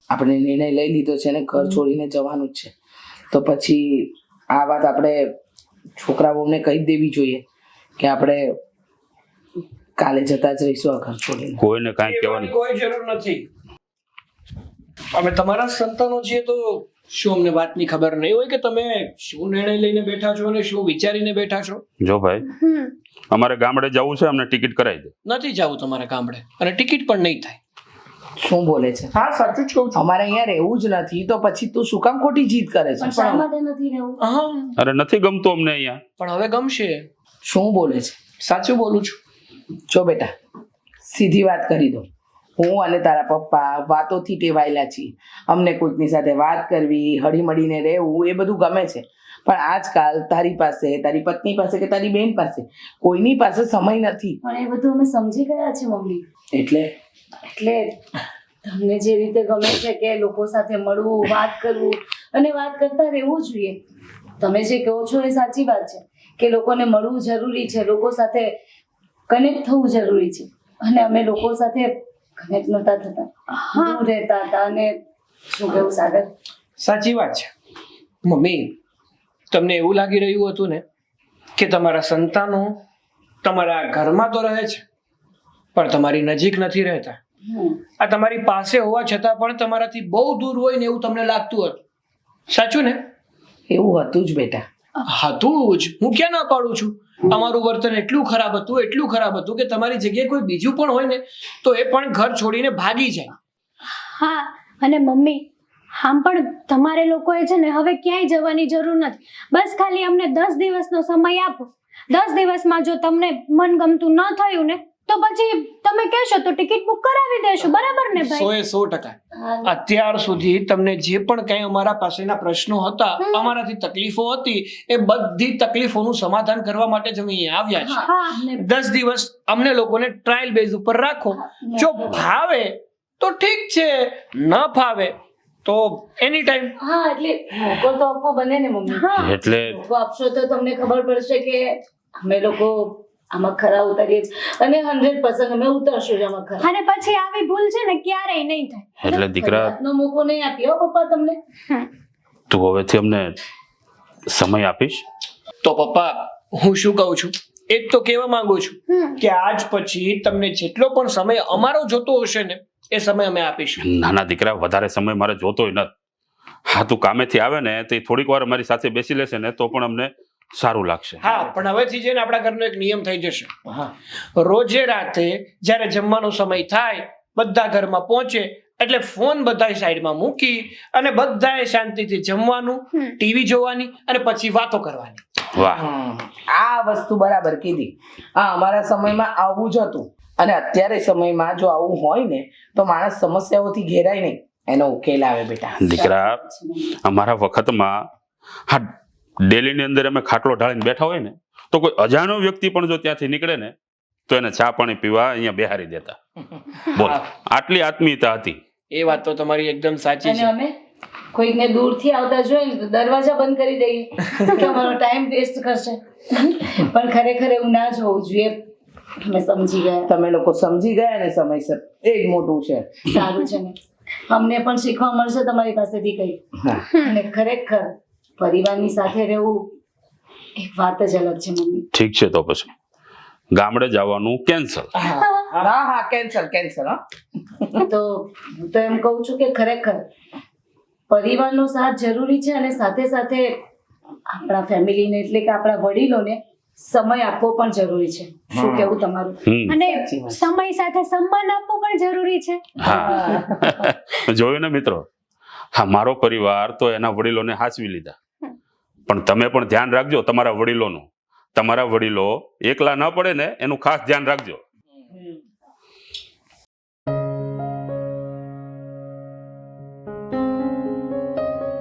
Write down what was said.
આપણે નિર્ણય લઈ લીધો છે ને ઘર છોડીને જવાનું જ છે, તો પછી આ વાત આપણે છોકરાઓને કહી દેવી જોઈએ કે આપણે કાલે જતા જ રહીશું આ ઘર છોડીને. કોઈને કાંઈ કહેવાની કોઈ જરૂર નથી. અમે તમારા સંતાનો છીએ તો શું અમને વાતની ખબર નહીં હોય કે તમે શું નિર્ણય લઈને બેઠા છો અને શું વિચારીને બેઠા છો? જો ભાઈ, અમારે ગામડે જવું છે, અમને ટિકિટ કરાવી દે. નથી જવું તમારે ગામડે, અને ટિકિટ પણ નહીં થાય. શું બોલે છે? હા, સાચું જ કહું છું. અમારે અહીંયા રહેવું જ નથી, તો પછી તું શું કામ ખોટી જીદ કરે છે? શા માટે નથી રહેવું? હા, અરે નથી ગમતું અમને અહીંયા. પણ હવે ગમશે. શું બોલે છે? સાચું બોલું છું. જો બેટા, સીધી વાત કરી દો. હું અને તારા પપ્પા વાતોથી ટેવાયેલા છીએ. અમને કોઈકની સાથે વાત કરવી, હળીમળીને રહેવું એ બધું ગમે છે. પણ આજકાલ તારી પાસે, તારી પત્ની પાસે કે તારી બેન પાસે કોઈની પાસે સમય નથી. પણ એ બધું અમે સમજી ગયા છે મમ્મી. એટલે તમને જે રીતે ગમે છે કે લોકો સાથે મળવું, વાત કરવું અને વાત કરતા રહેવું જોઈએ. તમે જે કહો છો એ સાચી વાત છે કે લોકોને મળવું જરૂરી છે, લોકો સાથે કનેક્ટ થવું જરૂરી છે. અને અમે લોકો સાથે કનેક્ટ નહોતા થતા, દૂર રહેતા હતા. અને શું કહેવું સાગર? સાચી વાત છે મમ્મી. તમને એવું લાગી રહ્યું હતું ને કે તમારા સંતાનો તમારા ઘરમાં તો રહે છે પણ તમારી નજીક નથી રહેતા. આ તમારી પાસે હોવા છતાં પણ તમારાથી બહુ દૂર હોય ને એવું તમને લાગતું હતું. સાચું ને? એવું હતું જ બેટા. હતું જ. હું ક્યાં ના પાડું છું. અમારું વર્તન એટલું ખરાબ હતું કે તમારી જગ્યાએ કોઈ બીજું પણ હોય ને તો એ પણ ઘર છોડીને ભાગી જાય. હા, અને મમ્મી આમ પણ તમારે લોકોએ છે ને હવે ક્યાંય જવાની જરૂર નથી. બસ ખાલી અમને 10 દિવસનો સમય આપો. 10 દિવસમાં જો તમને મનગમતું ન થયું ને તો પછી તમે કહેશો તો ટિકિટ બુક કરાવી દેશું. બરાબર ને ભાઈ? 100%. અત્યાર સુધી તમને જે પણ કઈ અમારા પાસેના પ્રશ્નો હતા, અમારાથી તકલીફો હતી, એ બધી તકલીફોનું સમાધાન કરવા માટે જ અમે અહીંયા આવ્યા છીએ. 10 દિવસ અમને લોકોને ટ્રાયલ બેઝ ઉપર રાખો. જો ભાવે તો ઠીક છે, ન ફાવે તો એની ટાઈમ. હા, એટલે મોકો તો આપવો બને ને મમ્મી. એટલે મોકો આપશો તો તમને ખબર પડશે કે અમે લોકો આમાં ખરા ઉતરીએ છીએ, અને 100% અમે ઉતરશું જ આમાં ખરા. અને પછી આવી ભૂલ છે ને ક્યારેય નહીં થાય. એટલે દીકરા, નો મોકો નહીં આપ્યો પપ્પા તમને. તું હવેથી અમને સમય આપીશ? તો પપ્પા, હું શું કહું છું એક તો કહેવા માંગુ છું કે આજ પછી તમને જેટલો પણ સમય અમારો જોતો હશે ને એ સમય અમે આપીશું. નાના દીકરા, વધારે સમય મારે જોતોય નથી. હા, તું કામેથી આવે ને તો થોડીક વાર અમારી સાથે બેસી લેશે ને તો પણ અમને સારું લાગશે. હા, પણ હવેથી છે ને આપણા ઘરનો એક નિયમ થઈ જશે. રોજે રાતે જ્યારે જમવાનો સમય થાય, બધા ઘરમાં પહોંચે એટલે ફોન બધા સાઈડમાં મૂકી અને બધાએ શાંતિથી જમવાનું, ટીવી જોવાની અને પછી વાતો કરવાની. વાહ, આ વસ્તુ બરાબર કીધી. આ અમારા સમયમાં આવું જ હતું, અને અત્યારે સમયમાં જો આવું હોય ને તો માણસ સમસ્યાઓથી ઘેરાય નહીં, એનો ઉકેલ આવે બેટા. દીકરા, અમારા વખતમાં હા ડેલીની અંદર અમે ખાટલો ઢાળીને બેઠા હોય ને તો કોઈ અજાણ્યો વ્યક્તિ પણ જો ત્યાંથી નીકળે ને તો એને ચા પાણી પીવા અહીંયા બેહારી દેતા. બોલ, આટલી આત્મીયતા હતી. એ વાત તો તમારી એકદમ સાચી અને છે. અમે કોઈકને દૂરથી આવતા જોઈએ ને તો દરવાજા બંધ કરી દઈએ કે અમારો ટાઈમ વેસ્ટ કરશે. પણ ખરેખર એવું ના જ હોવું જોઈએ. અમે સમજી ગયા. તમે લોકો સમજી ગયા ને સમયસર, એ જ મોટું છે. સારું છે ને, અમને પણ શીખવા મળશે તમારી પાસેથી કઈ. અને ખરેખર પરિવારની સાથે રહેવું એક વાત જ અલગ છે મમ્મી. ઠીક છે, તો પછી ગામડે જવાનું કેન્સલ. હા, કેન્સલ. તો હું તો એમ કહું છું કે ખરેખર પરિવારનો સાથ જરૂરી છે, અને સાથે સાથે આપણા ફેમિલીને એટલે કે આપણા વડીલોને સમય આપવો પણ જરૂરી છે. શું કેવું તમારું? અને સમય સાથે સન્માન આપવું પણ જરૂરી છે. હા, જોયું ને મિત્રો, હા મારો પરિવાર તો એના વડીલોને હાચવી લીધા, પણ તમે પણ ધ્યાન રાખજો તમારા વડીલોનું. તમારા વડીલો એકલા ન પડે ને એનું ખાસ ધ્યાન રાખજો.